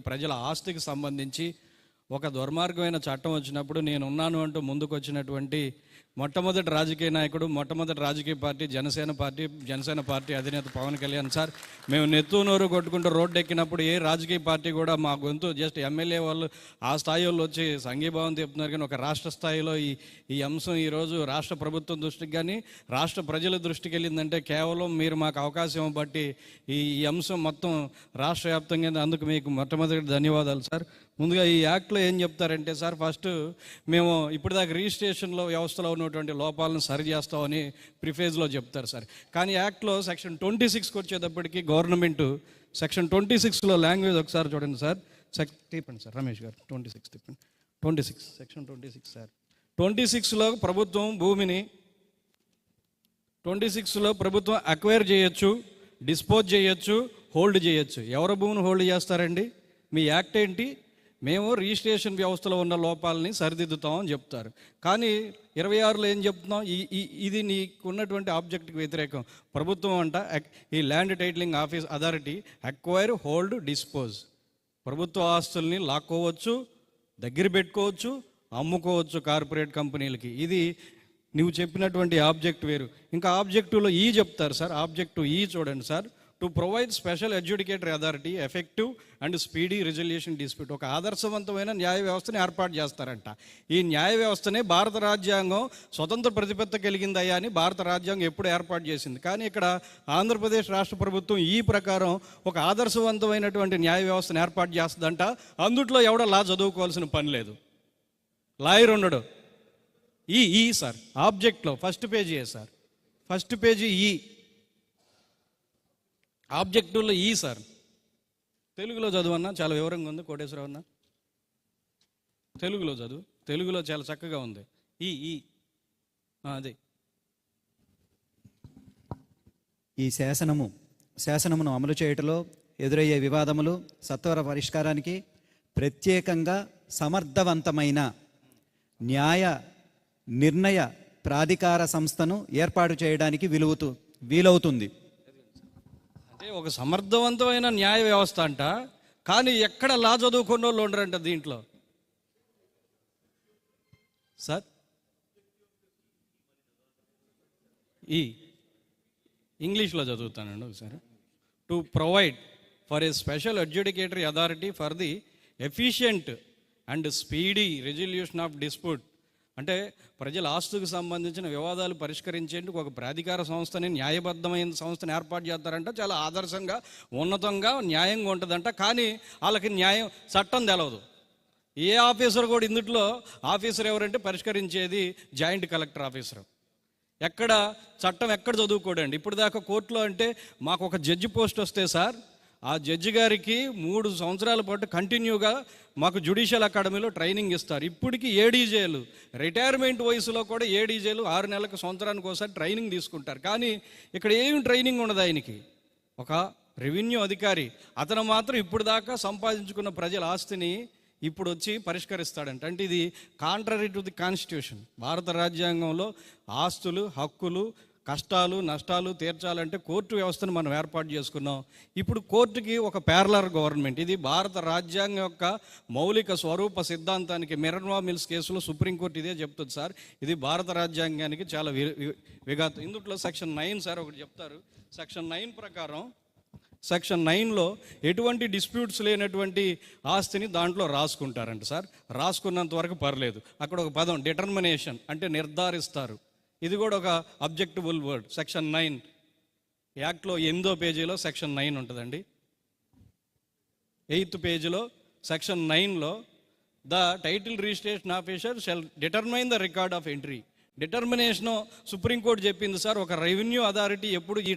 ప్రజల ఆస్తికి సంబంధించి ఒక దుర్మార్గమైన చట్టం వచ్చినప్పుడు నేనున్నాను అంటూ ముందుకు వచ్చినటువంటి మొట్టమొదటి రాజకీయ నాయకుడు, మొట్టమొదటి రాజకీయ పార్టీ జనసేన పార్టీ అధినేత పవన్ కళ్యాణ్ సార్. మేము నెత్తు నోరు కొట్టుకుంటూ రోడ్డు ఎక్కినప్పుడు ఏ రాజకీయ పార్టీ కూడా మా గొంతు జస్ట్ ఎమ్మెల్యే వాళ్ళు ఆ స్థాయి వాళ్ళు వచ్చి సంఘీభావం చెప్తున్నారు. కానీ ఒక రాష్ట్ర స్థాయిలో ఈ అంశం ఈరోజు రాష్ట్ర ప్రభుత్వం దృష్టికి కానీ రాష్ట్ర ప్రజల దృష్టికి వెళ్ళిందంటే కేవలం మీరు మాకు అవకాశం బట్టి ఈ అంశం మొత్తం రాష్ట్ర వ్యాప్తంగా. అందుకు మీకు మొట్టమొదటి ధన్యవాదాలు సార్. ముందుగా ఈ యాక్ట్లో ఏం చెప్తారంటే సార్, ఫస్ట్ మేము ఇప్పటిదాకా రిజిస్ట్రేషన్లో వ్యవస్థలో ఉన్నటువంటి లోపాలను సరి చేస్తామని ప్రిఫేజ్లో చెప్తారు సార్. కానీ యాక్ట్లో సెక్షన్ 26కి వచ్చేటప్పటికి గవర్నమెంట్ సెక్షన్ 26లో లాంగ్వేజ్ ఒకసారి చూడండి సార్. తిప్పండి సార్, రమేష్ గారు 26 తిప్పండి. 26 సెక్షన్ 26 సార్. 26లో ప్రభుత్వం భూమిని 26లో ప్రభుత్వం అక్వైర్ చేయొచ్చు, డిస్పోజ్ చేయొచ్చు, హోల్డ్ చేయొచ్చు. ఎవరు భూమిని హోల్డ్ చేస్తారండి? మీ యాక్ట్ ఏంటి? మేము రిజిస్ట్రేషన్ వ్యవస్థలో ఉన్న లోపాలని సరిదిద్దుతామని చెప్తారు. కానీ 26లో ఏం చెప్తున్నాం? ఇది నీకు ఉన్నటువంటి ఆబ్జెక్ట్కి వ్యతిరేకం. ప్రభుత్వం అంట ఈ land titling office authority acquire, hold, dispose. ప్రభుత్వ ఆస్తుల్ని లాక్కోవచ్చు, దగ్గర పెట్టుకోవచ్చు, అమ్ముకోవచ్చు కార్పొరేట్ కంపెనీలకి. ఇది నువ్వు చెప్పినటువంటి ఆబ్జెక్ట్ వేరు. ఇంకా ఆబ్జెక్టివ్లో ఈ చెప్తారు సార్. ఆబ్జెక్టివ్ ఈ చూడండి sir. To provide special అడ్జుడికేటరీ authority effective and speedy resolution dispute. ఒక ఆదర్శవంతమైన న్యాయ వ్యవస్థని ఏర్పాటు చేస్తారంట. ఈ న్యాయ వ్యవస్థనే భారత రాజ్యాంగం స్వతంత్ర ప్రతిపత్తి కలిగిందయ్యా అని భారత రాజ్యాంగం ఎప్పుడు ఏర్పాటు చేసింది. కానీ ఇక్కడ ఆంధ్రప్రదేశ్ రాష్ట్ర ప్రభుత్వం ఈ ప్రకారం ఒక ఆదర్శవంతమైనటువంటి న్యాయ వ్యవస్థను ఏర్పాటు చేస్తుందంట. అందుట్లో ఎవడో లా చదువుకోవాల్సిన పని లేదు, లాయర్ ఉండడు. ఈ సార్ ఆబ్జెక్ట్లో first page sir, first page ఆబ్జెక్టివ్లో సార్. తెలుగులో చదువన్నా, చాలా వివరంగా ఉంది. కోటేశ్వరరావు అన్న తెలుగులో చదువు, తెలుగులో చాలా చక్కగా ఉంది. అదే ఈ శాసనమును అమలు చేయటంలో ఎదురయ్యే వివాదములు సత్వర పరిష్కారానికి ప్రత్యేకంగా సమర్థవంతమైన న్యాయ నిర్ణయ ప్రాధికార సంస్థను ఏర్పాటు చేయడానికి వీలవుతుంది. ఒక సమర్థవంతమైన న్యాయ వ్యవస్థ అంట. కానీ ఎక్కడ లా చదువుకున్న వాళ్ళు ఉండరంట దీంట్లో సార్. ఇంగ్లీష్లో చదువుతానండి ఒకసారి. To provide for a special అడ్జుడికేటరీ authority for the efficient and speedy resolution of dispute. అంటే ప్రజల ఆస్తుకు సంబంధించిన వివాదాలు పరిష్కరించేందుకు ఒక ప్రాధికార సంస్థని, న్యాయబద్ధమైన సంస్థను ఏర్పాటు చేస్తారంట. చాలా ఆదర్శంగా, ఉన్నతంగా, న్యాయంగా ఉంటుందంట. కానీ వాళ్ళకి న్యాయం, చట్టం తెలవదు. ఏ ఆఫీసర్ కూడా ఇందులో ఆఫీసర్ ఎవరంటే పరిష్కరించేది జాయింట్ కలెక్టర్ ఆఫీసర్. ఎక్కడ చట్టం ఎక్కడ చదువుకోడండి. ఇప్పుడు దాకా కోర్టులో అంటే మాకు ఒక జడ్జి పోస్ట్ వస్తే సార్, ఆ జడ్జి గారికి 3 సంవత్సరాల పాటు కంటిన్యూగా మాకు జ్యుడిషియల్ అకాడమీలో ట్రైనింగ్ ఇస్తారు. ఇప్పటికీ ఏడీజేలు రిటైర్మెంట్ వయసులో కూడా ఏడీజేలు 6 నెలలకు, సంవత్సరానికి ఒకసారి ట్రైనింగ్ తీసుకుంటారు. కానీ ఇక్కడ ఏమి ట్రైనింగ్ ఉండదు ఆయనకి. ఒక రెవెన్యూ అధికారి అతను మాత్రం ఇప్పుడు దాకా సంపాదించుకున్న ప్రజల ఆస్తిని ఇప్పుడు వచ్చి పరిష్కరిస్తాడంట. అంటే ఇది కాంట్రరీ టు ది కాన్స్టిట్యూషన్. భారత రాజ్యాంగంలో ఆస్తులు, హక్కులు, కష్టాలు, నష్టాలు తీర్చాలంటే కోర్టు వ్యవస్థను మనం ఏర్పాటు చేసుకున్నాం. ఇప్పుడు కోర్టుకి ఒక ప్యారలర్ గవర్నమెంట్. ఇది భారత రాజ్యాంగం యొక్క మౌలిక స్వరూప సిద్ధాంతానికి మినర్వా మిల్స్ కేసులో సుప్రీంకోర్టు ఇదే చెప్తుంది సార్. ఇది భారత రాజ్యాంగానికి చాలా విఘాతం. ఇందులో సెక్షన్ 9 సార్ ఒకటి చెప్తారు. సెక్షన్ 9 ప్రకారం, సెక్షన్ 9లో ఎటువంటి డిస్ప్యూట్స్ లేనటువంటి ఆస్తిని దాంట్లో రాసుకుంటారంట సార్. రాసుకున్నంత వరకు పర్లేదు. అక్కడ ఒక పదం డిటర్మినేషన్ అంటే నిర్ధారిస్తారు. ఇది కూడా ఒక అబ్జెక్టిబుల్ వర్డ్. సెక్షన్ 9 యాక్ట్లో 8వ పేజీలో సెక్షన్ 9 ఉంటుందండి. 8th పేజీలో సెక్షన్ 9లో the title registration officer shall determine the record of entry. Determination Supreme Court చెప్పింది సార్. ఒక రెవెన్యూ అథారిటీ ఎప్పుడు ఈ